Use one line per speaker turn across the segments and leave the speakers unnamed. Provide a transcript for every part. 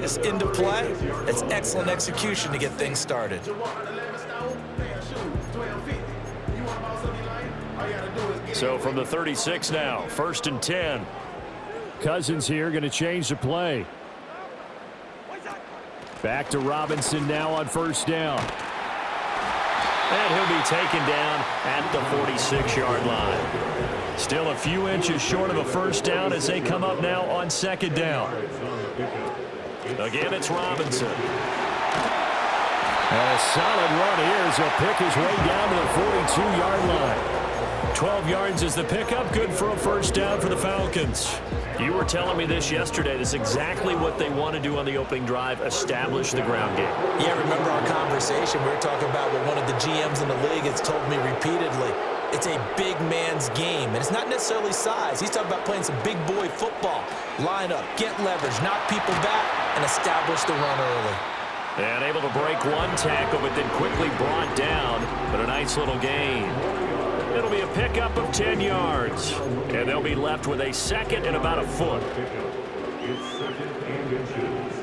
this into play. It's excellent execution to get things started.
So from the 36 now, 1st and 10.
Cousins here going to change the play. Back to Robinson now on 1st down.
And he'll be taken down at the 46-yard line. Still a few inches short of a 1st down as they come up now on 2nd down. Again, it's Robinson.
And a solid run here as he'll pick his way down to the 42-yard line.
12 yards is the pickup, good for a 1st down for the Falcons. You were telling me this yesterday. This is exactly what they want to do on the opening drive, establish the ground game.
Yeah, remember our conversation? We were talking about what one of the GMs in the league has told me repeatedly. It's a big man's game, and it's not necessarily size. He's talking about playing some big boy football. Line up, get leverage, knock people back, and establish the run early.
And able to break one tackle, but then quickly brought down, but a nice little gain. It'll be a pickup of 10 yards, and they'll be left with a 2nd and about a foot.
It's 2nd and inches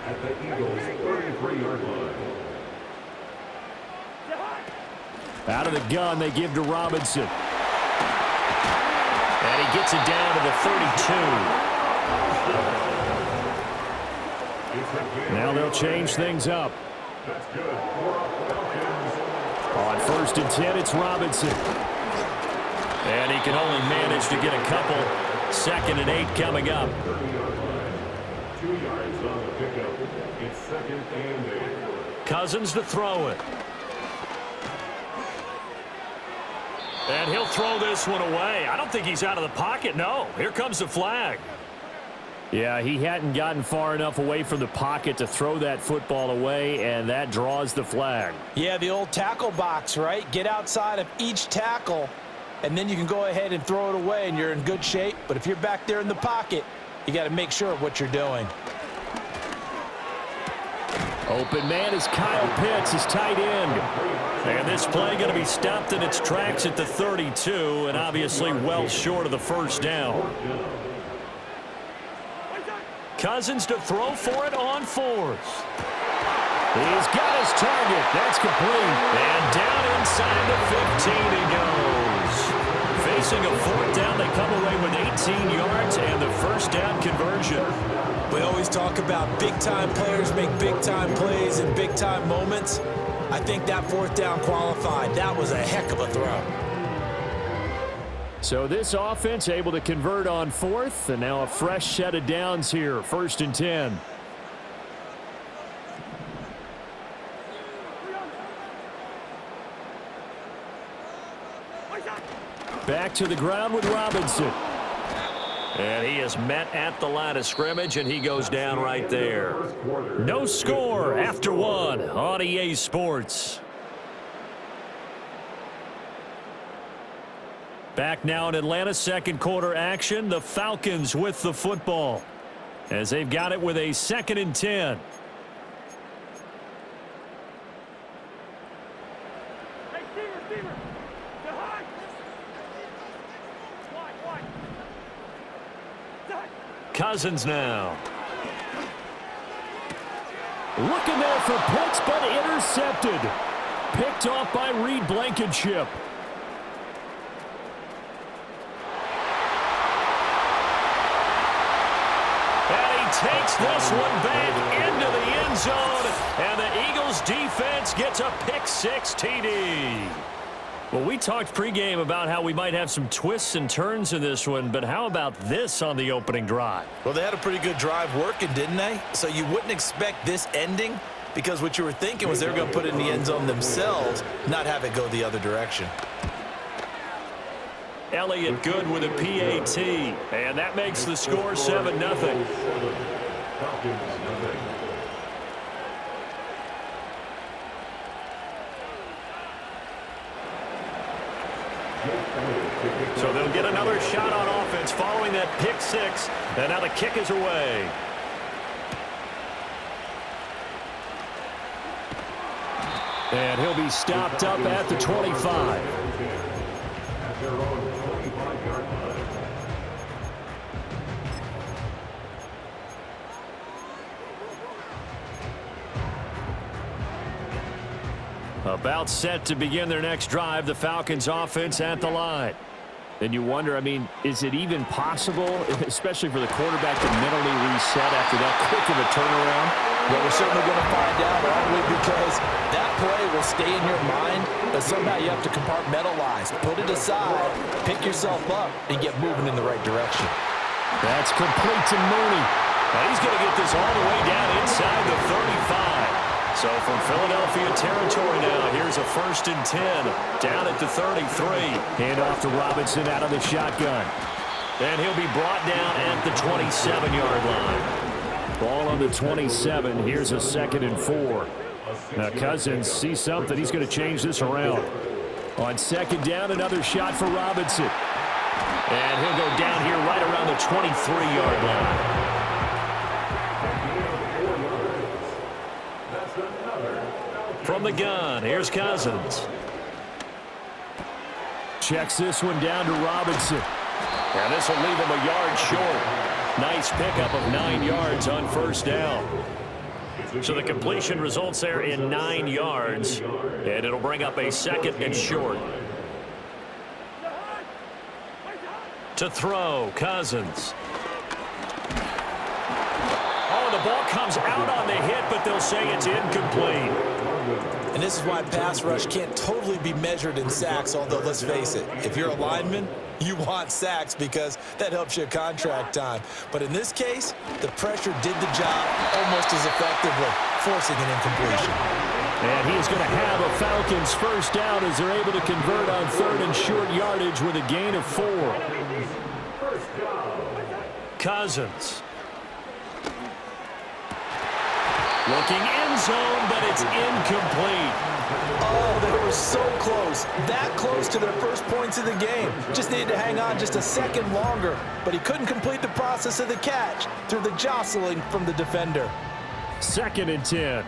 at the Eagles' 33-yard line.
Out of the gun, they give to Robinson.
And he gets it down to the 32.
Now they'll change things up. On 1st and 10, it's Robinson.
And he can only manage to get a couple. 2nd and 8 coming up.
2 yards on the pickup. It's 2nd and 8.
Cousins to throw it. And he'll throw this one away. I don't think he's out of the pocket. No, here comes the flag.
Yeah, he hadn't gotten far enough away from the pocket to throw that football away, and that draws the flag.
Yeah, the old tackle box, right? Get outside of each tackle, and then you can go ahead and throw it away, and you're in good shape. But if you're back there in the pocket, you got to make sure of what you're doing.
Open man is Kyle Pitts, his tight end.
And this play going to be stopped in its tracks at the 32, and obviously well short of the 1st down. Cousins to throw for it on 4th.
He's got his target. That's complete.
And down inside the 15 he goes. Facing a 4th down, they come away with 18 yards and the 1st down conversion.
We always talk about big-time players make big-time plays in big-time moments. I think that 4th down qualified. That was a heck of a throw.
So this offense able to convert on 4th, and now a fresh set of downs here, 1st and 10. Back to the ground with Robinson.
And he is met at the line of scrimmage, and he goes down right there. No score after 1 on EA Sports. Back now in Atlanta, 2nd quarter action. The Falcons with the football as they've got it with a 2nd and 10. Cousins now.
Looking there for Pitts, but intercepted. Picked off by Reed Blankenship.
And he takes this one back into the end zone, and the Eagles defense gets a pick-6 TD. Well, we talked pregame about how we might have some twists and turns in this one, but how about this on the opening drive?
Well, they had a pretty good drive working, didn't they? So you wouldn't expect this ending, because what you were thinking was they were going to put it in the end zone themselves, not have it go the other direction.
Elliott good with a PAT, and that makes the score 7-0. So they'll get another shot on offense following that pick-6, and now the kick is away.
And he'll be stopped up at the 25.
About set to begin their next drive, the Falcons offense at the line.
And you wonder, I mean, is it even possible, especially for the quarterback, to mentally reset after that quick of a turnaround?
Well, we're certainly going to find out, aren't we? Because that play will stay in your mind, but somehow you have to compartmentalize, put it aside, pick yourself up, and get moving in the right direction.
That's complete to Mooney.
And he's going to get this all the way down inside the 35. So from Philadelphia territory now, here's a 1st and 10 down at the 33.
Hand off to Robinson out of the shotgun.
And he'll be brought down at the 27-yard line.
Ball on the 27. Here's a 2nd and 4. Now Cousins sees something. He's going to change this around. On 2nd down, another shot for Robinson.
And he'll go down here right around the 23-yard line. From the gun, here's Cousins.
Checks this one down to Robinson.
And this will leave him a yard short. Nice pickup of 9 yards on 1st down. So the completion results there in 9 yards. And it'll bring up a 2nd and short. To throw, Cousins. Oh, the ball comes out on the hit, but they'll say it's incomplete.
And this is why pass rush can't totally be measured in sacks, although let's face it, if you're a lineman, you want sacks because that helps your contract time. But in this case, the pressure did the job almost as effectively, forcing an incompletion.
And he is going to have a Falcons 1st down as they're able to convert on 3rd and short yardage with a gain of 4.
Cousins. Looking end zone, but it's incomplete.
Oh, they were so close. That close to their first points of the game. Just needed to hang on just a second longer, but he couldn't complete the process of the catch through the jostling from the defender.
2nd and 10.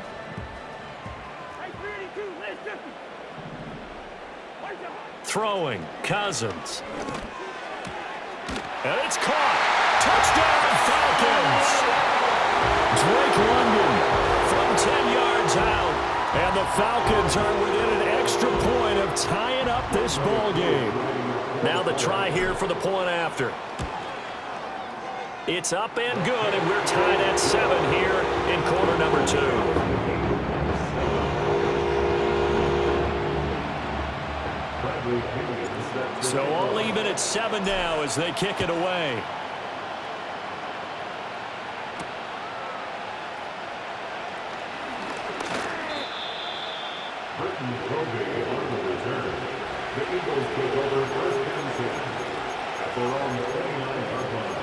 Throwing, Cousins. And it's caught. Touchdown, Falcons.
Drake London
from 10 yards out.
And the Falcons are within an extra point of tying up this ball game.
Now the try here for the point after. It's up and good, and we're tied at 7 here in quarter number 2. So all even at 7 now as they kick it away.
The Eagles take over 1st and 10 at their own 29-yard line.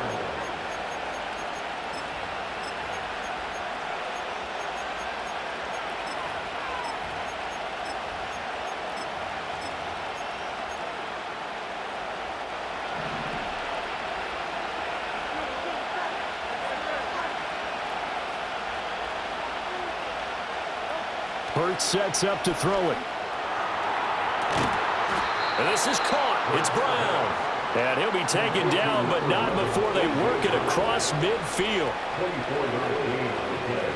Hurts sets up to throw it.
And this is caught. It's Brown. And he'll be taken down, but not before they work it across midfield.
24-yard gain on the play.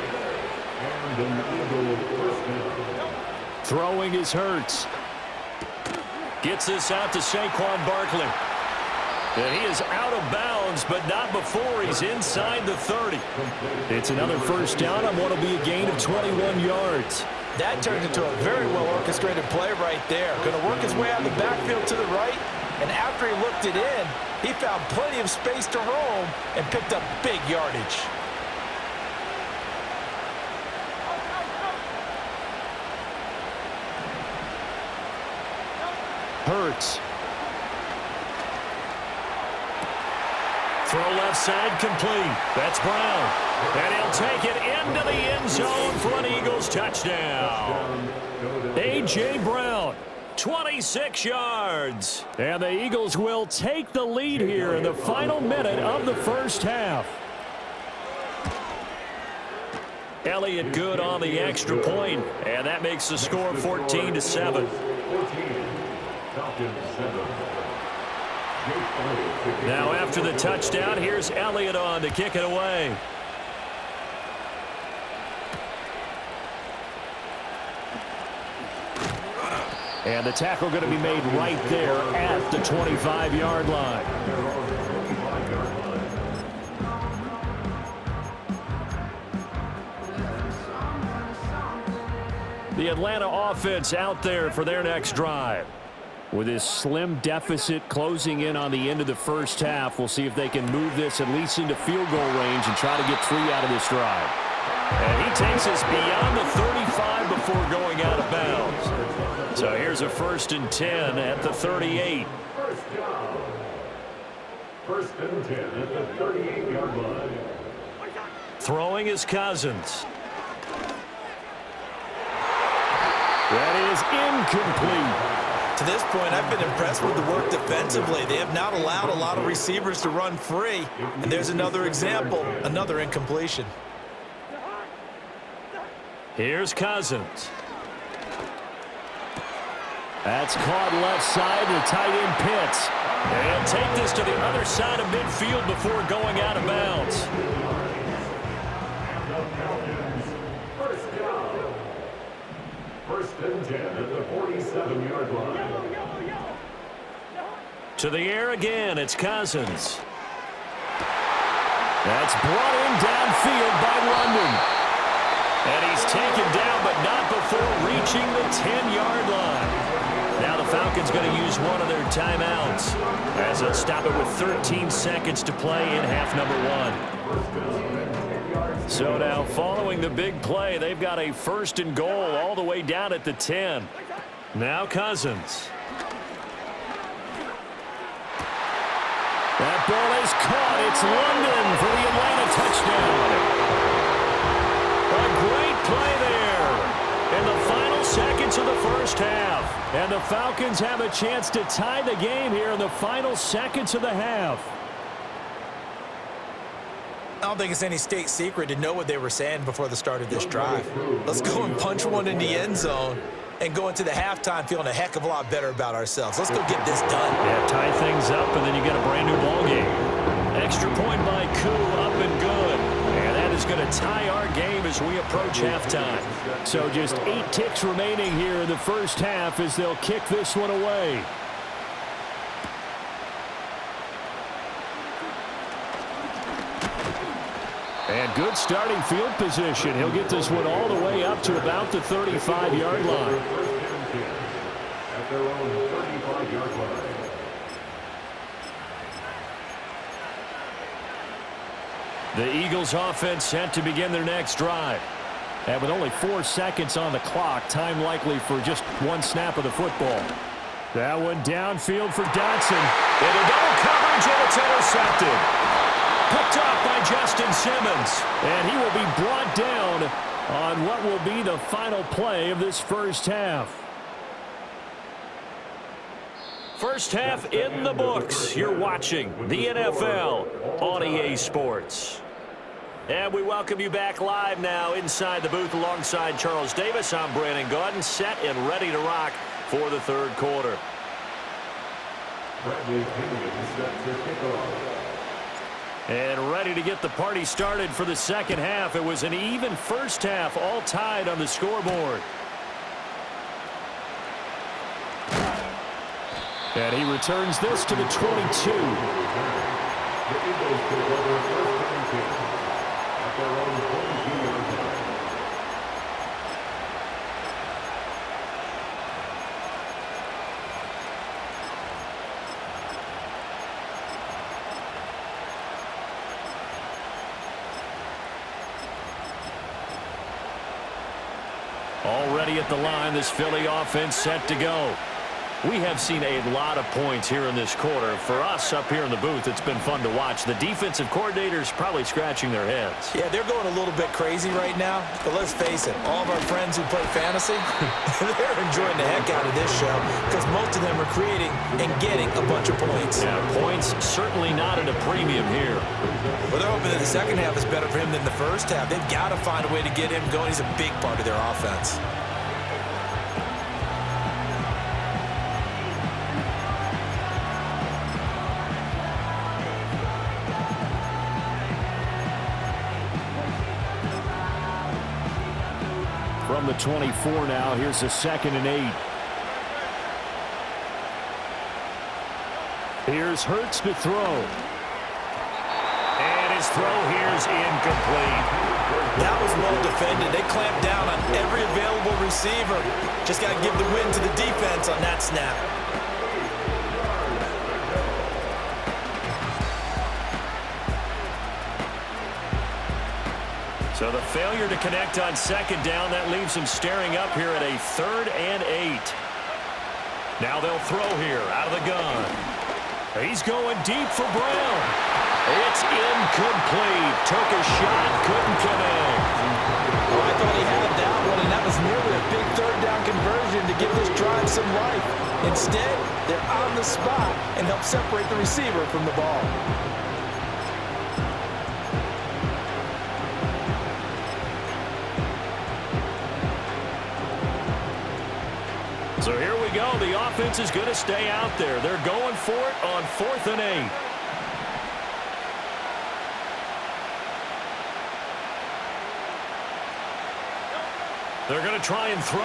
And an Eagle 1st down.
Throwing is Hurts.
Gets this out to Saquon Barkley. And he is out of bounds, but not before he's inside the 30.
It's another 1st down on what will be a gain of 21 yards.
That turned into a very well-orchestrated play right there. Going to work his way out of the backfield to the right, and after he looked it in, he found plenty of space to roam and picked up big yardage.
Hurts.
Throw left side complete. That's Brown. And he'll take it into the end zone for an Eagles touchdown. A.J. Brown, 26 yards.
And the Eagles will take the lead here in the final minute of the 1st half.
Elliott good on the extra point, and that makes the score 14-7. Now after the touchdown, here's Elliott on to kick it away.
And the tackle going to be made right there at the 25-yard line. The Atlanta offense out there for their next drive. With this slim deficit closing in on the end of the first half, we'll see if they can move this at least into field goal range and try to get 3 out of this drive. And he takes us beyond the 35 before going out of bounds. So here's a 1st and 10 at the 38.
First and 10 at the 38-yard line.
Throwing is Cousins.
That is incomplete.
To this point, I've been impressed with the work defensively. They have not allowed a lot of receivers to run free. And there's another example, another incompletion.
Here's Cousins.
That's caught left side to tight end Pitts.
And he'll take this to the other side of midfield before going out of bounds.
First and 10 at the 47-yard line.
To the air again, it's Cousins.
That's brought in downfield by London.
And he's taken down, but not before reaching the 10-yard line. Now the Falcons going to use one of their timeouts as they'll stop it with 13 seconds to play in half number 1. So now following the big play, they've got a 1st and goal all the way down at the 10. Now Cousins.
That ball is caught. It's London for the Atlanta touchdown.
A great play there in the final seconds of the first half.
And the Falcons have a chance to tie the game here in the final seconds of the half.
I don't think it's any state secret to know what they were saying before the start of this drive. Let's go and punch one in the end zone and go into the halftime feeling a heck of a lot better about ourselves. Let's go get this done.
Yeah, tie things up, and then you get a brand new ball game. Extra point by Koo, up and good. And that is going to tie our game as we approach halftime.
So just 8 ticks remaining here in the first half as they'll kick this one away. And good starting field position. He'll get this one all the way up to about the 35-yard line.
At their own 35-yard line.
The Eagles offense set to begin their next drive.
And with only 4 seconds on the clock, time likely for just 1 snap of the football. That one downfield for Dotson.
Into double coverage, and it's intercepted. Picked off by Justin Simmons.
And he will be brought down on what will be the final play of this first half.
First half in the books. You're watching the NFL on EA Sports. And we welcome you back live now inside the booth alongside Charles Davis. I'm Brandon Gaudin, set and ready to rock for the third quarter.
Bradley Pinion set to kick off.
And ready to get the party started for the second half. It was an even first half, all tied on the scoreboard.
And he returns this to the 22.
The Eagles take over first and 10 at their own 22-yard line.
Already at the line, this Philly offense set to go. We have seen a lot of points here in this quarter. For us up here in the booth, it's been fun to watch. The defensive coordinators probably scratching their heads.
Yeah, they're going a little bit crazy right now, but let's face it, all of our friends who play fantasy, they're enjoying the heck out of this show because most of them are creating and getting a bunch of points.
Yeah, points certainly not at a premium here.
Well, they're hoping that the second half is better for him than the first half. They've got to find a way to get him going. He's a big part of their offense.
From the 24 now, here's a 2nd and 8. Here's Hurts to throw.
And his throw here is incomplete.
That was well defended. They clamped down on every available receiver. Just got to give the win to the defense on that snap.
So the failure to connect on second down, that leaves him staring up here at a 3rd and 8. Now they'll throw here out of the gun. He's going deep for Brown. It's incomplete. Took a shot, couldn't connect.
Well, I thought he had that one, and that was nearly a big 3rd down conversion to give this drive some life. Instead, they're on the spot and help separate the receiver from the ball.
So here we go. The offense is going to stay out there. They're going for it on 4th and 8. They're going to try and throw.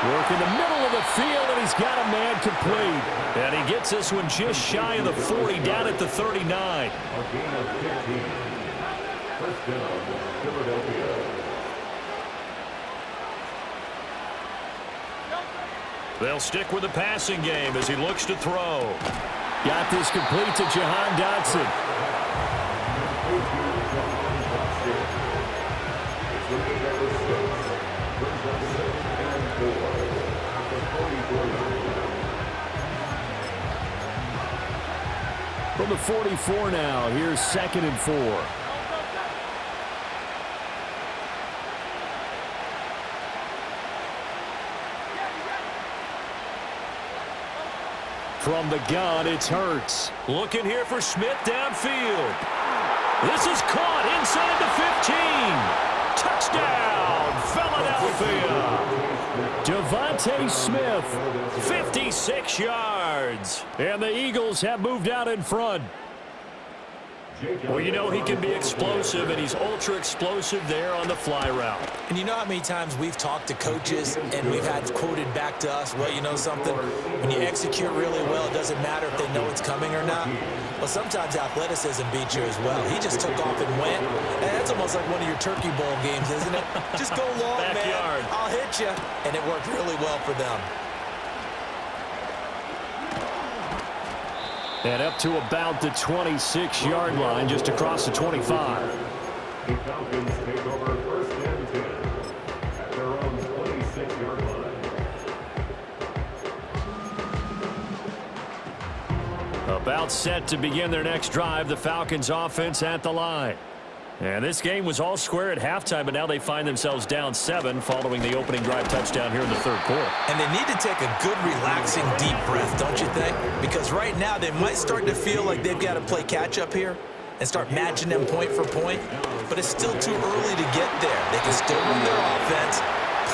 Work in the middle of the field, and he's got a man complete.
And he gets this one just shy of the 40, down at the 39.
A gain of 15. First down, Philadelphia.
They'll stick with the passing game as he looks to throw.
Got this complete to Jahan Dotson. From the 44 now, here's 2nd and 4. From the gun, it's Hurts.
Looking here for Smith downfield. This is caught inside the 15. Touchdown, Philadelphia.
Devontae Smith.
56 yards.
And the Eagles have moved out in front.
Well, you know he can be explosive, and he's ultra-explosive there on the fly route.
And you know how many times we've talked to coaches and we've had quoted back to us, well, you know something? When you execute really well, it doesn't matter if they know it's coming or not. Well, sometimes athleticism beats you as well. He just took off and went. And that's almost like one of your Turkey Bowl games, isn't it? Just go long,
Backyard.
man. I'll hit you. And it worked really well for them.
And up to about the 26-yard line, just across the 25.
The Falcons take over 1st and 10 at their own 26-yard line.
About set to begin their next drive, the Falcons offense at the line. And this game was all square at halftime, but now they find themselves down 7 following the opening drive touchdown here in the 3rd quarter.
And they need to take a good, relaxing, deep breath, don't you think? Because right now they might start to feel like they've got to play catch-up here and start matching them point for point. But it's still too early to get there. They can still run their offense.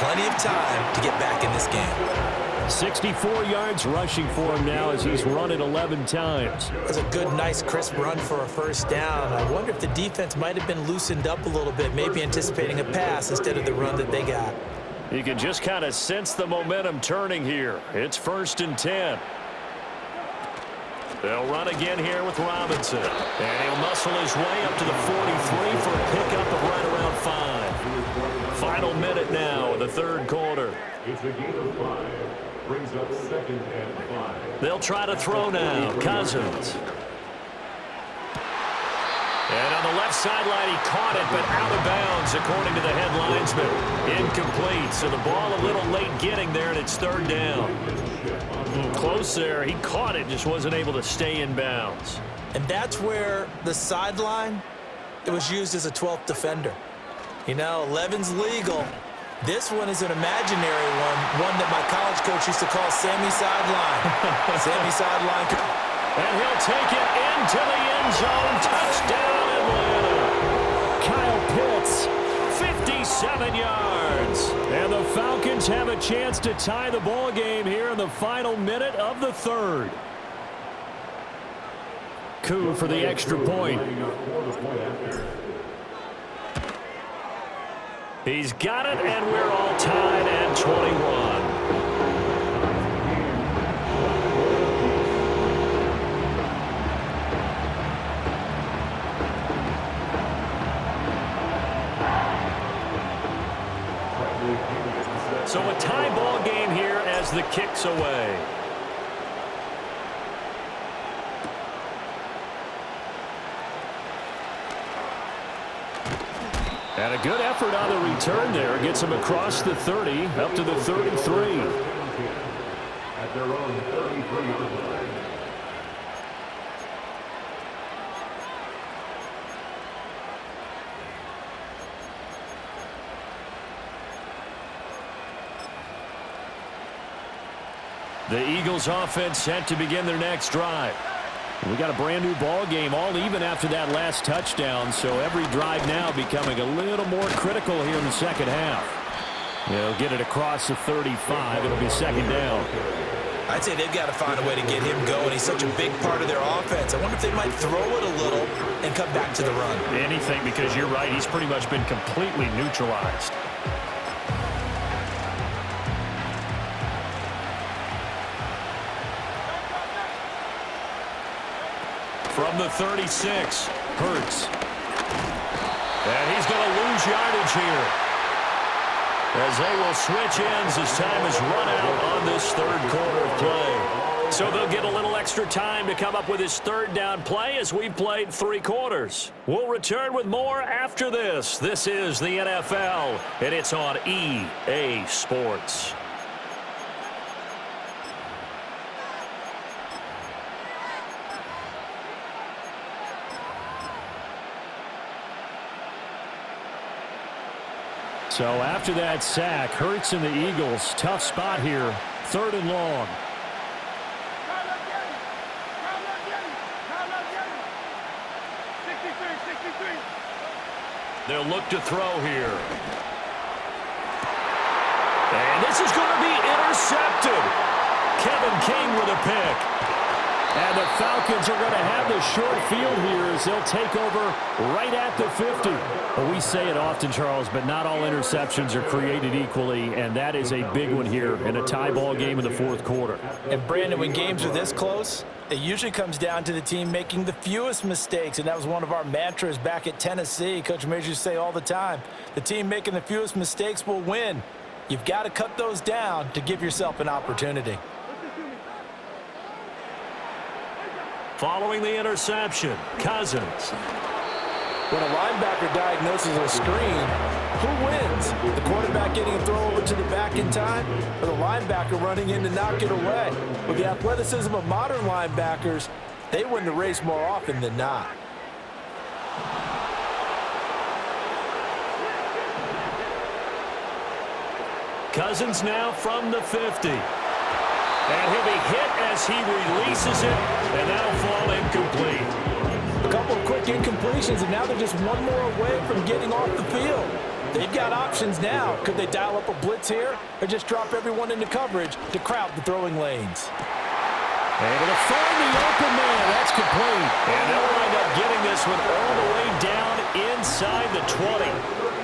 Plenty of time to get back in this game.
64 yards rushing for him now as he's run it 11 times.
That's a good, nice, crisp run for a 1st down. I wonder if the defense might have been loosened up a little bit, maybe anticipating a pass instead of the run that they got.
You can just kind of sense the momentum turning here. It's 1st and 10. They'll run again here with Robinson. And he'll muscle his way up to the 43 for a pickup of right around 5. Final minute now in the 3rd quarter.
It's a gain of 5. Brings up 2nd and 5.
They'll try to throw now. Cousins. And on the left sideline, he caught it, but out of bounds, according to the head linesman. Incomplete, so the ball a little late getting there, and it's 3rd down. Close there. He caught it, just wasn't able to stay in bounds.
And that's where the sideline, it was used as a 12th defender. You know, 11's legal. This one is an imaginary one that my college coach used to call Sammy Sideline. Sammy Sideline.
And he'll take it into the end zone. Touchdown, Atlanta.
Kyle Pitts.
57 yards.
And the Falcons have a chance to tie the ball game here in the final minute of the 3rd. Coup for the extra point.
He's got it, and we're all tied at 21. So a tie ball game here as the kick's away. And a good effort on the return there. Gets him across the 30, up to the 33.
At their own 33-yard line.
The Eagles offense set to begin their next drive. We got a brand new ball game, all even after that last touchdown, so every drive now becoming a little more critical here in the second half. They'll get it across the 35. It'll be second down.
I'd say they've got to find a way to get him going. He's such a big part of their offense. I wonder if they might throw it a little and come back to the run.
Anything, because you're right, he's pretty much been completely neutralized. From the 36, Hurts. And he's going to lose yardage here, as they will switch ends as time is run out on this third quarter of play. So they'll get a little extra time to come up with his third down play as we've played 3 quarters. We'll return with more after this. This is the NFL, and it's on EA Sports. So after that sack, Hurts and the Eagles, tough spot here, 3rd and long. They'll look to throw here. And this is going to be intercepted. Kevin King with a pick. And the Falcons are going to have the short field here as they'll take over right at the 50. Well, we say it often, Charles, but not all interceptions are created equally, and that is a big one here in a tie ball game in the 4th quarter.
And, Brandon, when games are this close, it usually comes down to the team making the fewest mistakes, and that was one of our mantras back at Tennessee. Coach Majors used to say all the time, the team making the fewest mistakes will win. You've got to cut those down to give yourself an opportunity.
Following the interception, Cousins.
When a linebacker diagnoses a screen, who wins? The quarterback getting a throw over to the back in time, or the linebacker running in to knock it away? With the athleticism of modern linebackers, they win the race more often than not.
Cousins now from the 50. And he'll be hit as he releases it, and that'll fall incomplete.
A couple of quick incompletions, and now they're just one more away from getting off the field. They've got options now. Could they dial up a blitz here, or just drop everyone into coverage to crowd the throwing lanes?
Able to find the open man. That's complete. And they'll wind up getting this one all the way down inside the 20.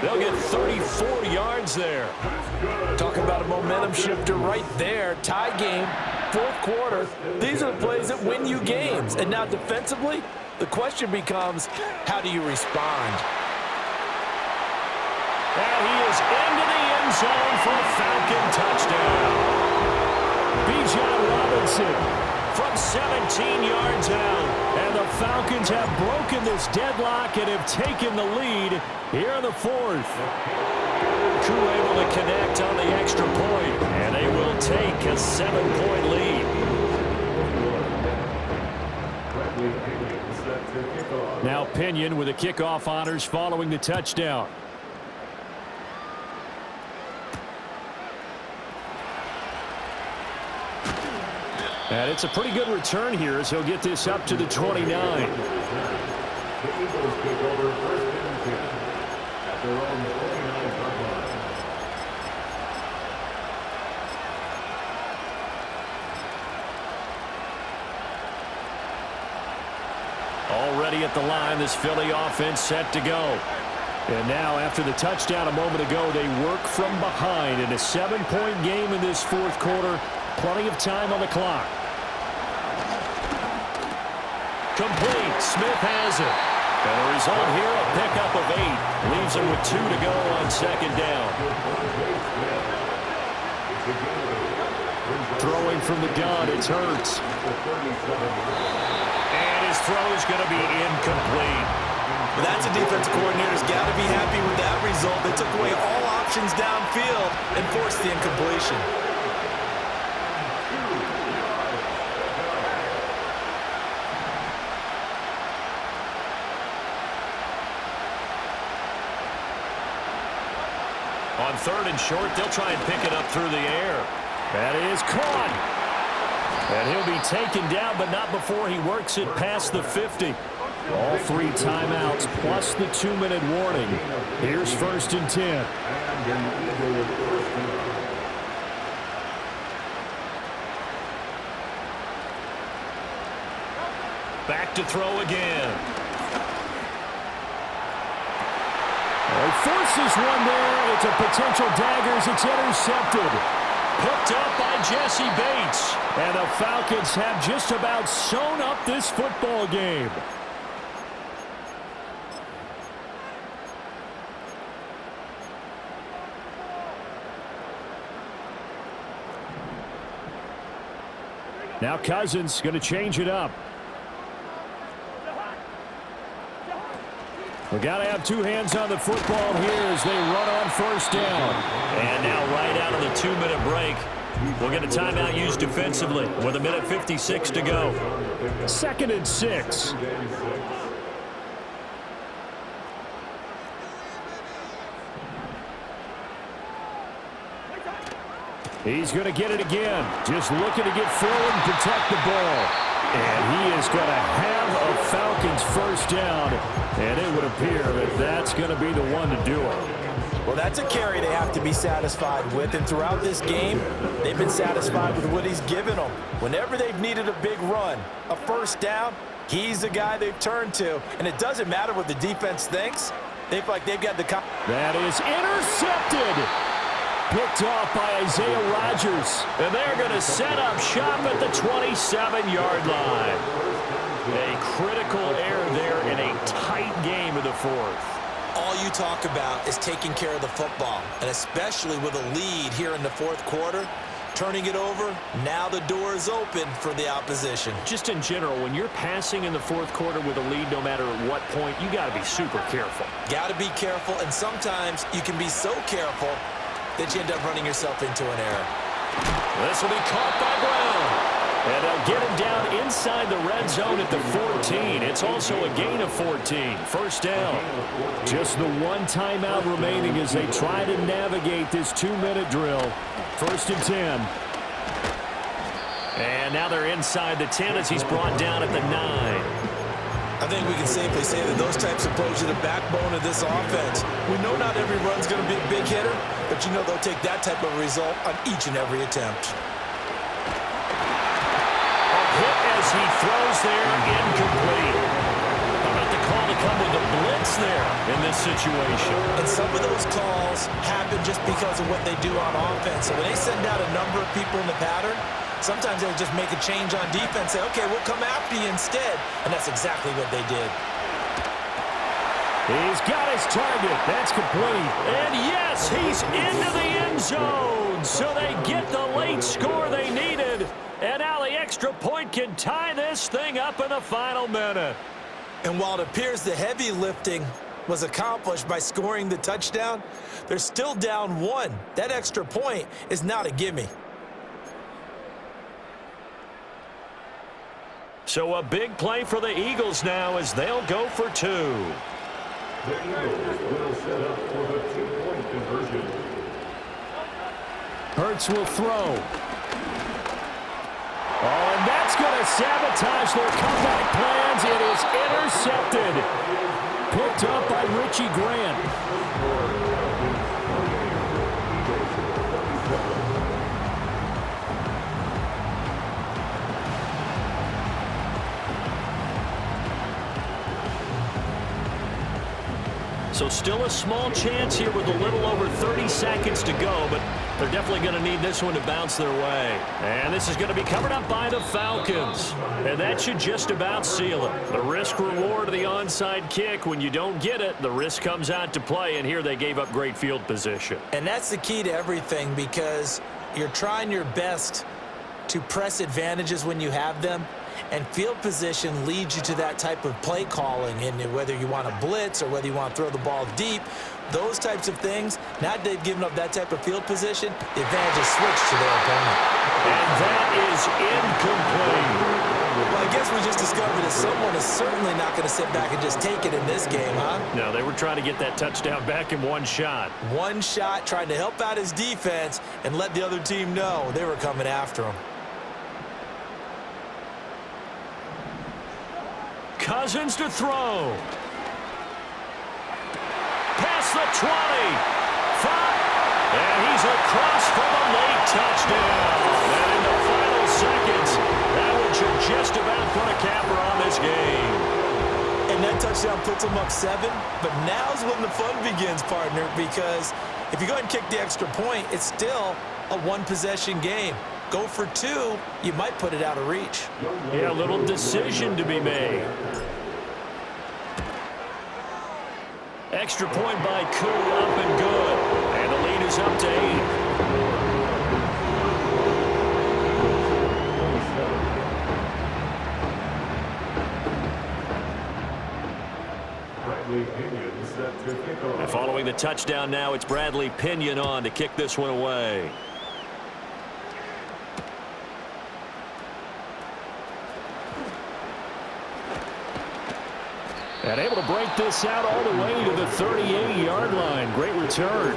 They'll get 34 yards there.
Talk about a momentum shifter right there. Tie game, 4th quarter. These are the plays that win you games. And now defensively, the question becomes, how do you respond?
And he is into the end zone for a Falcon touchdown. Bijan Robinson from 17 yards out. And the Falcons have broken this deadlock and have taken the lead here in the 4th. Crew able to connect on the extra point, and they will take a 7-point lead. Now Pinion with the kickoff honors following the touchdown. And it's a pretty good return here as he'll get this up to the 29.
The Eagles take over 1st and 10 at their own 49-yard line.
Already at the line, this Philly offense set to go. And now after the touchdown a moment ago, they work from behind in a 7-point game in this 4th quarter. Plenty of time on the clock. Complete. Smith has it. And the result here, a pickup of 8. Leaves him with 2 to go on 2nd down.
Throwing from the gun, it's Hurts.
And his throw is going to be incomplete.
Well, that's a defensive coordinator's got to be happy with that result. They took away all options downfield and forced the incompletion.
On 3rd and short, they'll try and pick it up through the air.
That is caught. And he'll be taken down, but not before he works it past the 50. All 3 timeouts plus the 2-minute warning. Here's 1st and 10.
Back to throw again.
He forces one there. It's a potential dagger as it's intercepted.
Picked up by Jesse Bates.
And the Falcons have just about sewn up this football game. Now Cousins going to change it up. We got to have 2 hands on the football here as they run on 1st down.
And now right out of the 2-minute break, we'll get a timeout used defensively with 1:56 to go.
2nd and 6. He's going to get it again. Just looking to get forward and protect the ball. And he is going to have a Falcons 1st down. And it would appear that that's going to be the one to do it.
Well, that's a carry they have to be satisfied with. And throughout this game, they've been satisfied with what he's given them. Whenever they've needed a big run, a 1st down, he's the guy they've turned to. And it doesn't matter what the defense thinks. They feel like they've got the...
That is intercepted. Picked off by Isaiah Rodgers.
And they're going to set up shop at the 27-yard line. A critical error there in a tight game in the 4th.
All you talk about is taking care of the football, and especially with a lead here in the 4th quarter, turning it over, now the door is open for the opposition.
Just in general, when you're passing in the 4th quarter with a lead, no matter at what point, you got to be super careful.
Got to be careful, and sometimes you can be so careful that you end up running yourself into an error.
This will be caught by Brown. And they'll get him down inside the red zone at the 14. It's also a gain of 14. 1st down.
Just the 1 timeout remaining as they try to navigate this 2-minute drill. 1st and 10.
And now they're inside the 10 as he's brought down at the 9.
I think we can safely say that those types of plays are the backbone of this offense. We know not every run's going to be a big hitter, but you know they'll take that type of result on each and every attempt.
As he throws there, incomplete. How about the call to come with the blitz there in this situation?
And some of those calls happen just because of what they do on offense. So when they send out a number of people in the pattern, sometimes they'll just make a change on defense, say, okay, we'll come after you instead. And that's exactly what they did.
He's got his target. That's complete.
And yes, he's into the end zone. So they get the late score they needed. And now the extra point can tie this thing up in the final minute.
And while it appears the heavy lifting was accomplished by scoring the touchdown, they're still down 1. That extra point is not a gimme.
So a big play for the Eagles now as they'll go for 2.
The Eagles will set up for the 2-point conversion.
Hurts will throw. Oh, and that's going to sabotage their comeback plans. It is intercepted. Picked up by Richie Grant.
So still a small chance here with a little over 30 seconds to go, but they're definitely going to need this one to bounce their way. And this is going to be covered up by the Falcons. And that should just about seal it. The risk reward of the onside kick, when you don't get it, the risk comes out to play, and here they gave up great field position.
And that's the key to everything, because You're trying your best to press advantages when you have them, and field position leads you to that type of play calling. And whether you want to blitz or whether you want to throw the ball deep, those types of things, now that they've given up that type of field position, the advantage is switched to their opponent.
And that is incomplete.
Well, I guess we just discovered that someone is certainly not going to sit back and just take it in this game, huh?
No, they were trying to get that touchdown back in one shot.
One shot, trying to help out his defense and let the other team know they were coming after him.
Cousins to throw. Past the 20. 5. And he's across for the late touchdown. And in the final seconds, that one should just about put a capper on this game.
And that touchdown puts them up 7. But now's when the fun begins, partner, because if you go ahead and kick the extra point, it's still a one-possession game. Go for 2, you might put it out of reach.
Yeah, a little decision to be made. Extra point by Koo, up and good. And the lead is up to 8. And following the touchdown now, it's Bradley Pinion on to kick this one away. And able to break this out all the way to the 38-yard line. Great return.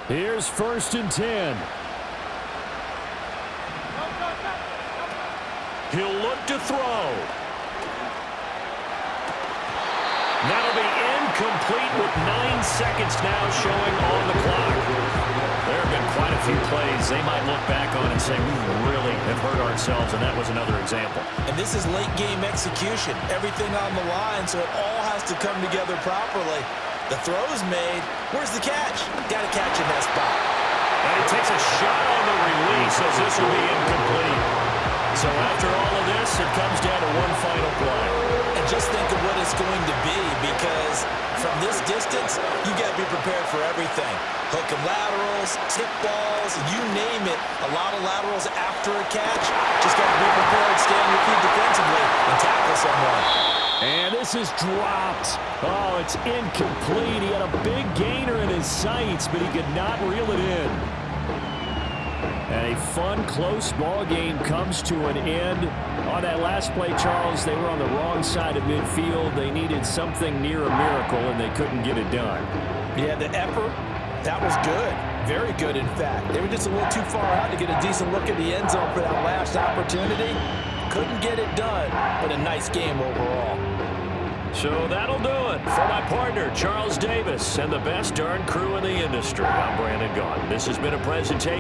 Here's 1st and 10. He'll look to throw. That'll be incomplete with 9 seconds now showing on the clock. There have been quite a few plays they might look back on and say, we really have hurt ourselves, and that was another example.
And this is late-game execution. Everything on the line, so it all has to come together properly. The throw's made. Where's the catch? Got to catch in that spot.
And he takes a shot on the release as this will be incomplete. So after all of this, it comes down to one final play.
And just think of what it's going to be, because from this distance, you got to be prepared for everything. Hook and laterals, tip balls, you name it. A lot of laterals after a catch. Just got to be prepared, stay on your feet defensively, and tackle someone.
And this is dropped. Oh, it's incomplete. He had a big gainer in his sights, but he could not reel it in. And a fun, close ball game comes to an end. On that last play, Charles, they were on the wrong side of midfield. They needed something near a miracle, and they couldn't get it done.
Yeah, the effort, that was good. Very good, in fact. They were just a little too far out to get a decent look at the end zone for that last opportunity. Couldn't get it done, but a nice game overall.
So that'll do it for my partner, Charles Davis, and the best darn crew in the industry. I'm Brandon Gaudin. This has been a presentation.